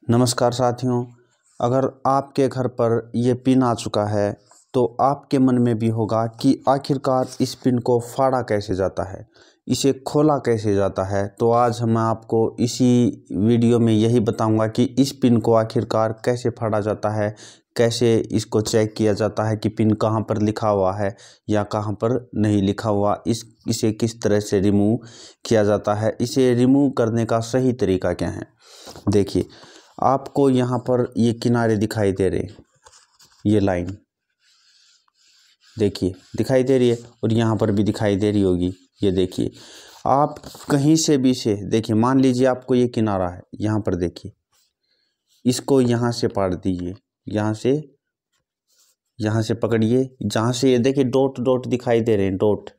नमस्कार साथियों। अगर आपके घर पर ये पिन आ चुका है तो आपके मन में भी होगा कि आखिरकार इस पिन को फाड़ा कैसे जाता है, इसे खोला कैसे जाता है। तो आज मैं आपको इसी वीडियो में यही बताऊंगा कि इस पिन को आखिरकार कैसे फाड़ा जाता है, कैसे इसको चेक किया जाता है कि पिन कहाँ पर लिखा हुआ है या कहाँ पर नहीं लिखा हुआ, इसे किस तरह से रिमूव किया जाता है, इसे रिमूव करने का सही तरीका क्या है। देखिए, आपको यहाँ पर ये किनारे दिखाई दे रहे, ये लाइन देखिए दिखाई दे रही है और यहाँ पर भी दिखाई दे रही होगी। ये देखिए, आप कहीं से भी से देखिए, मान लीजिए आपको ये किनारा है, यहाँ पर देखिए, इसको यहाँ से पाड़ दीजिए, यहाँ से पकड़िए, जहाँ से ये देखिए डॉट डॉट दिखाई दे रहे हैं, डॉट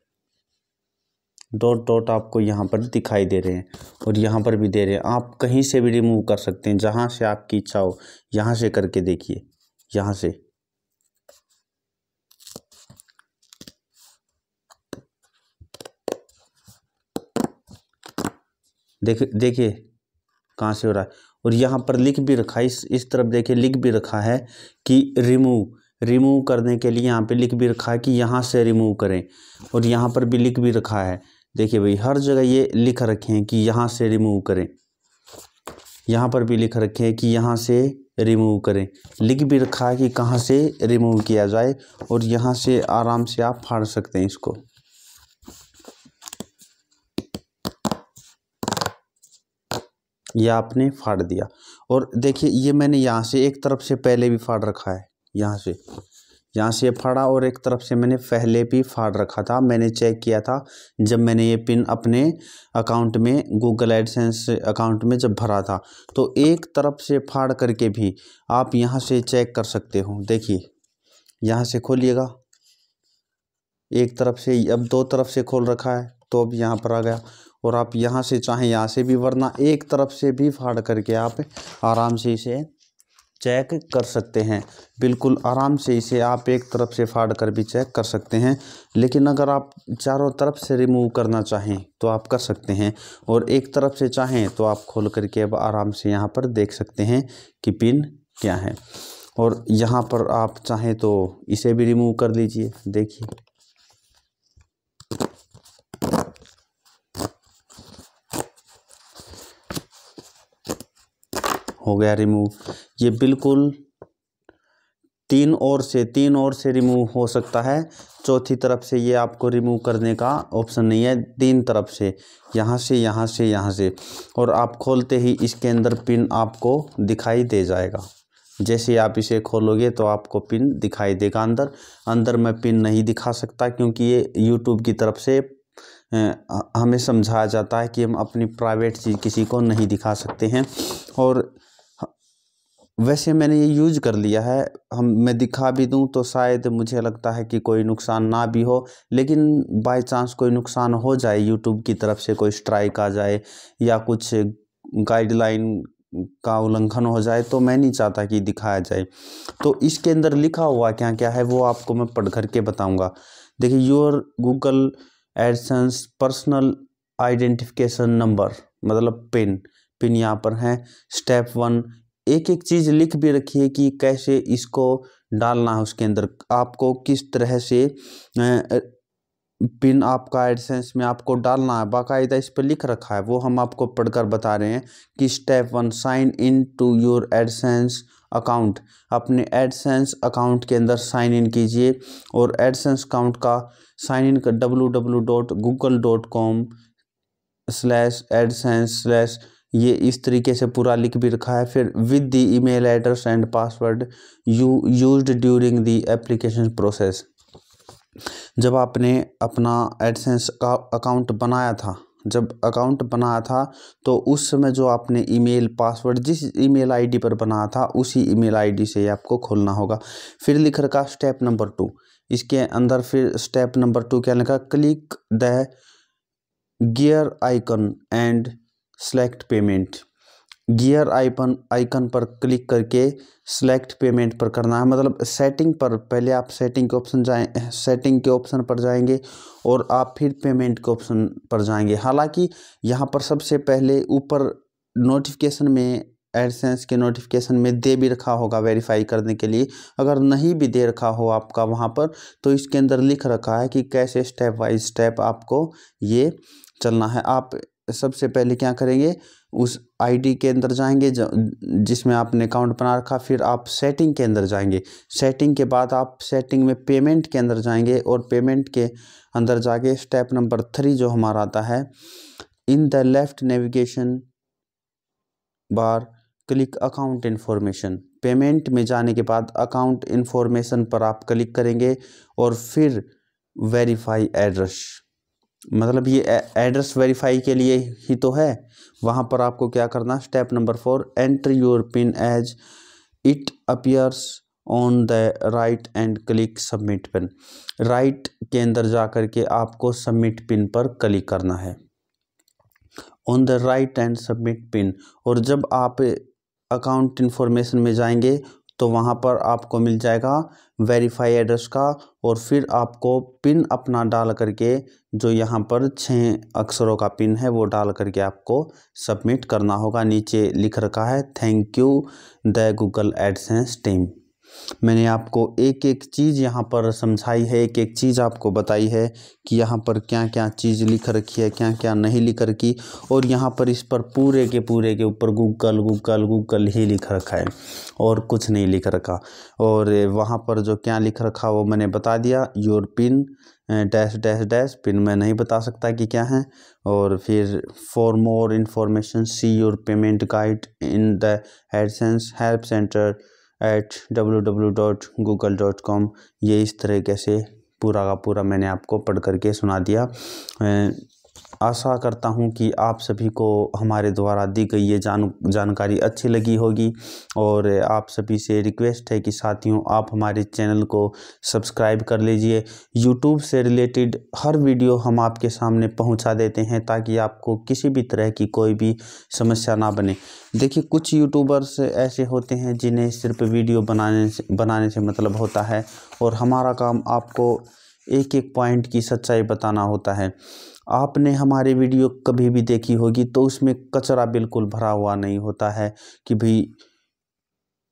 डॉट डॉट आपको यहाँ पर दिखाई दे रहे हैं और यहाँ पर भी दे रहे हैं। आप कहीं से भी रिमूव कर सकते हैं, जहाँ से आपकी इच्छा हो। यहाँ से करके देखिए, यहाँ से देखिए कहाँ से हो रहा है। और यहाँ पर लिख भी रखा है, इस तरफ देखिए लिख भी रखा है कि रिमूव करने के लिए यहाँ पे लिख भी रखा है कि यहाँ से रिमूव करें। और यहाँ पर भी लिख भी रखा है, देखिए भाई, हर जगह ये लिख रखे हैं कि यहाँ से रिमूव करें। यहाँ पर भी लिख रखे हैं कि यहाँ से रिमूव करें, लिख भी रखा है कि कहाँ से रिमूव किया जाए। और यहाँ से आराम से आप फाड़ सकते हैं इसको। ये आपने फाड़ दिया और देखिए, ये मैंने यहाँ से एक तरफ से पहले भी फाड़ रखा है, यहाँ से फाड़ा और एक तरफ से मैंने पहले भी फाड़ रखा था। मैंने चेक किया था जब मैंने ये पिन अपने अकाउंट में, गूगल एडसेंस अकाउंट में जब भरा था, तो एक तरफ से फाड़ करके भी आप यहाँ से चेक कर सकते हो। देखिए, यहाँ से खोलिएगा, एक तरफ से, अब दो तरफ से खोल रखा है तो अब यहाँ पर आ गया। और आप यहाँ से चाहें यहाँ से भी, वरना एक तरफ से भी फाड़ करके आप आराम से इसे चेक कर सकते हैं। बिल्कुल आराम से इसे आप एक तरफ से फाड़ कर भी चेक कर सकते हैं। लेकिन अगर आप चारों तरफ से रिमूव करना चाहें तो आप कर सकते हैं, और एक तरफ से चाहें तो आप खोल करके अब आराम से यहाँ पर देख सकते हैं कि पिन क्या है। और यहाँ पर आप चाहें तो इसे भी रिमूव कर लीजिए। देखिए, हो गया रिमूव। ये बिल्कुल तीन ओर से रिमूव हो सकता है। चौथी तरफ से ये आपको रिमूव करने का ऑप्शन नहीं है। तीन तरफ से, यहाँ से। और आप खोलते ही इसके अंदर पिन आपको दिखाई दे जाएगा। जैसे आप इसे खोलोगे तो आपको पिन दिखाई देगा। अंदर मैं पिन नहीं दिखा सकता, क्योंकि ये यूट्यूब की तरफ से हमें समझाया जाता है कि हम अपनी प्राइवेट चीज़ किसी को नहीं दिखा सकते हैं। और वैसे मैंने ये यूज कर लिया है, मैं दिखा भी दूं तो शायद मुझे लगता है कि कोई नुकसान ना भी हो। लेकिन बाय चांस कोई नुकसान हो जाए, यूट्यूब की तरफ से कोई स्ट्राइक आ जाए या कुछ गाइडलाइन का उल्लंघन हो जाए, तो मैं नहीं चाहता कि दिखाया जाए। तो इसके अंदर लिखा हुआ क्या क्या है वो आपको मैं पढ़ करके बताऊंगा। देखिए, your Google AdSense personal identification number, मतलब पिन यहाँ पर है। स्टेप 1, एक एक चीज़ लिख भी रखी है कि कैसे इसको डालना है। उसके अंदर आपको किस तरह से पिन आपका एडसेंस में आपको डालना है, बाकायदा इस पर लिख रखा है। वो हम आपको पढ़कर बता रहे हैं कि step 1, sign in to your AdSense account. अपने एडसेंस अकाउंट के अंदर साइन इन कीजिए। और एडसेंस अकाउंट का साइन इन कर www.google.com/adsense/ ये इस तरीके से पूरा लिख भी रखा है। फिर with the email address and password you used during the application process. जब आपने अपना एडसेंस का अकाउंट बनाया था, तो उस समय जो आपने ईमेल पासवर्ड जिस ईमेल आईडी पर बनाया था, उसी ईमेल आईडी से आपको खोलना होगा। फिर लिख रखा स्टेप नंबर 2, इसके अंदर फिर स्टेप नंबर 2 क्या लिखा, click the gear icon and select payment. Gear icon पर क्लिक करके सेलेक्ट पेमेंट पर करना है। मतलब सेटिंग पर, पहले आप सेटिंग के ऑप्शन पर जाएंगे और आप फिर पेमेंट के ऑप्शन पर जाएंगे। हालांकि यहाँ पर सबसे पहले ऊपर नोटिफिकेशन में एडसेंस के नोटिफिकेशन में दे भी रखा होगा वेरीफाई करने के लिए। अगर नहीं भी दे रखा हो आपका वहाँ पर, तो इसके अंदर लिख रखा है कि कैसे स्टेप बाय स्टेप आपको ये चलना है। आप सबसे पहले क्या करेंगे, उस आईडी के अंदर जाएंगे जिसमें आपने अकाउंट बना रखा, फिर आप सेटिंग के अंदर जाएंगे। सेटिंग के बाद आप सेटिंग में पेमेंट के अंदर जाएंगे और पेमेंट के अंदर जाके स्टेप नंबर 3 जो हमारा आता है, in the left navigation bar click account information. Payment में जाने के बाद अकाउंट इन्फॉर्मेशन पर आप क्लिक करेंगे और फिर वेरीफाई एड्रेस, मतलब ये एड्रेस वेरीफाई के लिए ही तो है। वहाँ पर आपको क्या करना, step number 4, enter your pin as it appears on the right and click submit pin. Right के अंदर जा कर के आपको सबमिट पिन पर क्लिक करना है, on the right and submit pin. और जब आप अकाउंट इन्फॉर्मेशन में जाएंगे तो वहाँ पर आपको मिल जाएगा वेरीफाई एड्रेस का, और फिर आपको पिन अपना डाल करके, जो यहाँ पर 6 अक्षरों का पिन है वो डाल करके आपको सबमिट करना होगा। नीचे लिख रखा है thank you the Google AdSense team. मैंने आपको एक एक चीज़ यहाँ पर समझाई है, एक एक चीज़ आपको बताई है कि यहाँ पर क्या क्या चीज़ लिख रखी है, क्या क्या नहीं लिख रखी। और यहाँ पर इस पर पूरे के ऊपर गूगल गूगल गूगल ही लिख रखा है और कुछ नहीं लिख रखा। और वहाँ पर जो क्या लिख रखा वो मैंने बता दिया, your pin dash dash dash, pin मैं नहीं बता सकता कि क्या है। और फिर for more information see your payment guide in the AdSense help centre @www.google.com। ये इस तरीके से पूरा का पूरा मैंने आपको पढ़ करके सुना दिया। आशा करता हूँ कि आप सभी को हमारे द्वारा दी गई ये जानकारी अच्छी लगी होगी। और आप सभी से रिक्वेस्ट है कि साथियों आप हमारे चैनल को सब्सक्राइब कर लीजिए। यूट्यूब से रिलेटेड हर वीडियो हम आपके सामने पहुंचा देते हैं ताकि आपको किसी भी तरह की कोई भी समस्या ना बने। देखिए, कुछ यूट्यूबर्स ऐसे होते हैं जिन्हें सिर्फ वीडियो बनाने से मतलब होता है, और हमारा काम आपको एक एक पॉइंट की सच्चाई बताना होता है। आपने हमारे वीडियो कभी भी देखी होगी तो उसमें कचरा बिल्कुल भरा हुआ नहीं होता है कि भाई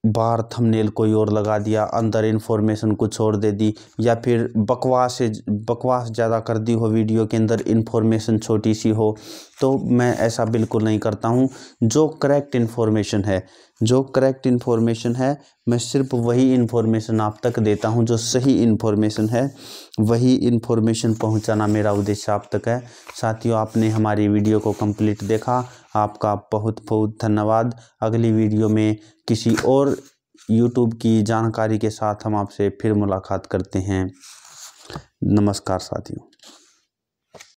बाहर थंबनेल कोई और लगा दिया, अंदर इन्फॉर्मेशन कुछ और दे दी, या फिर बकवास ज़्यादा कर दी हो, वीडियो के अंदर इन्फॉर्मेशन छोटी सी हो। तो मैं ऐसा बिल्कुल नहीं करता हूँ। जो करेक्ट इन्फॉर्मेशन है मैं सिर्फ वही इन्फॉर्मेशन आप तक देता हूँ। जो सही इन्फॉर्मेशन है वही इन्फॉर्मेशन पहुँचाना मेरा उद्देश्य आप तक है। साथियों, आपने हमारी वीडियो को कंप्लीट देखा, आपका बहुत बहुत धन्यवाद। अगली वीडियो में किसी और यूट्यूब की जानकारी के साथ हम आपसे फिर मुलाकात करते हैं। नमस्कार साथियों।